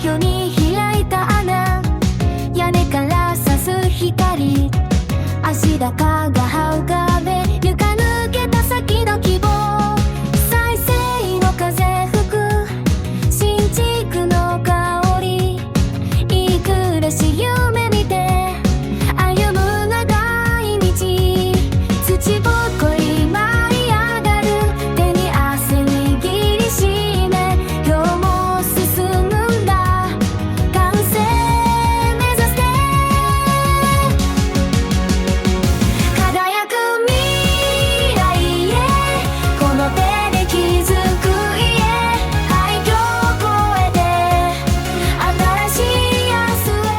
夜に開いた穴、屋根から差す光、足高が這う壁、床抜けた先の希望、再生の風吹く新築の香り、いい暮らし夢見て歩む長い道、土ぼこり舞い上がる、手に汗握りしめ、今日も進むんだ、完成目指して輝く未来へ、この手で築く家、廃墟を越えて新しい明日へ。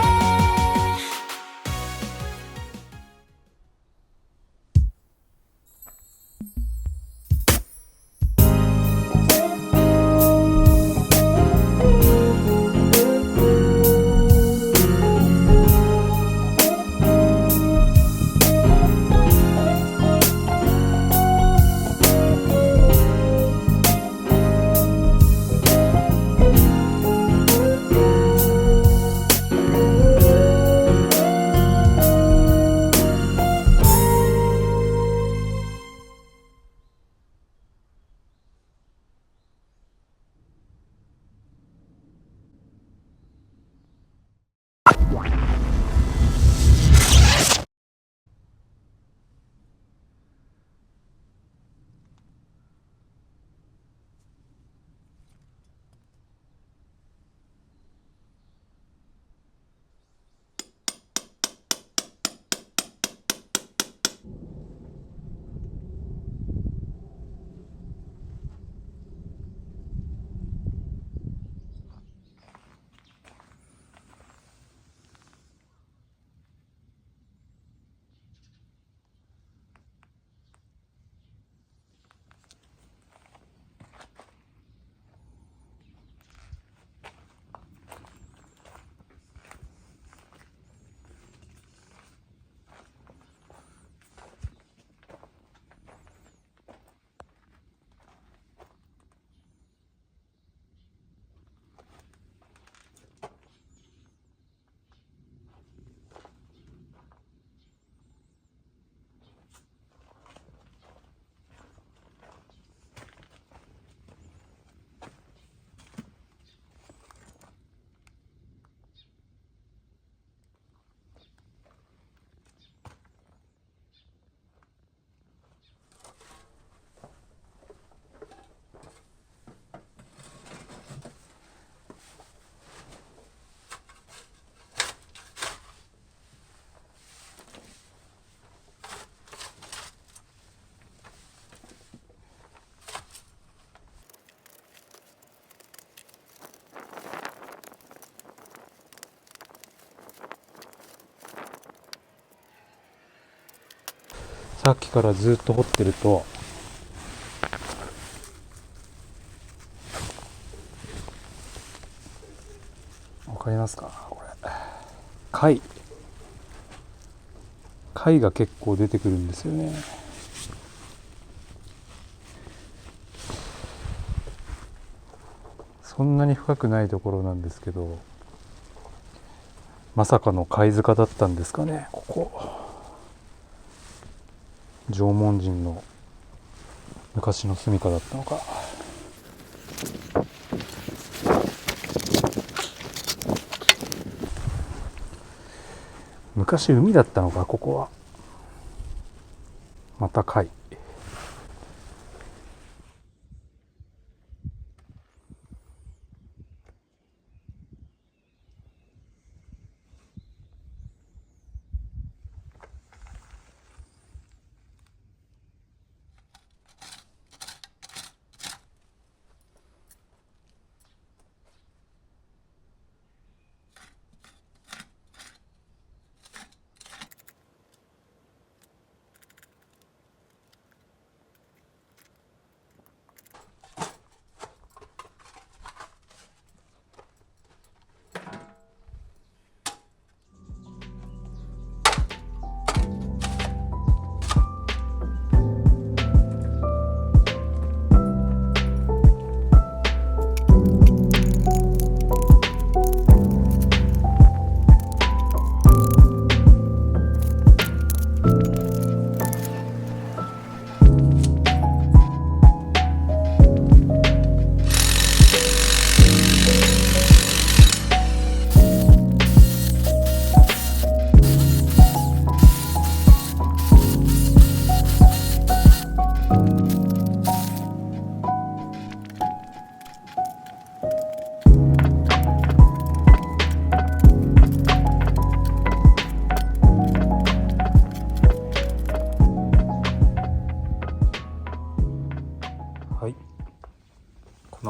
さっきからずっと掘ってると、わかりますかこれ、貝が結構出てくるんですよね。そんなに深くないところなんですけど、まさかの貝塚だったんですかね。ここ縄文人の昔の住処だったのか。昔海だったのか、ここは。また貝。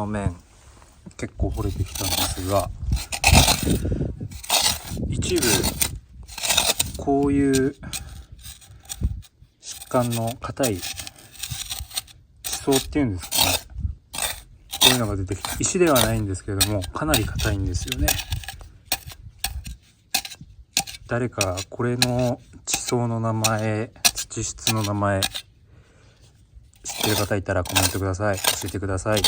の面結構掘れてきたんですが、一部こういう疾患の硬い地層っていうんですかね、こういうのが出てきて、石ではないんですけれどもかなり硬いんですよね。誰かこれの地層の名前、土質の名前知ってる方いたらコメントください。教えてください。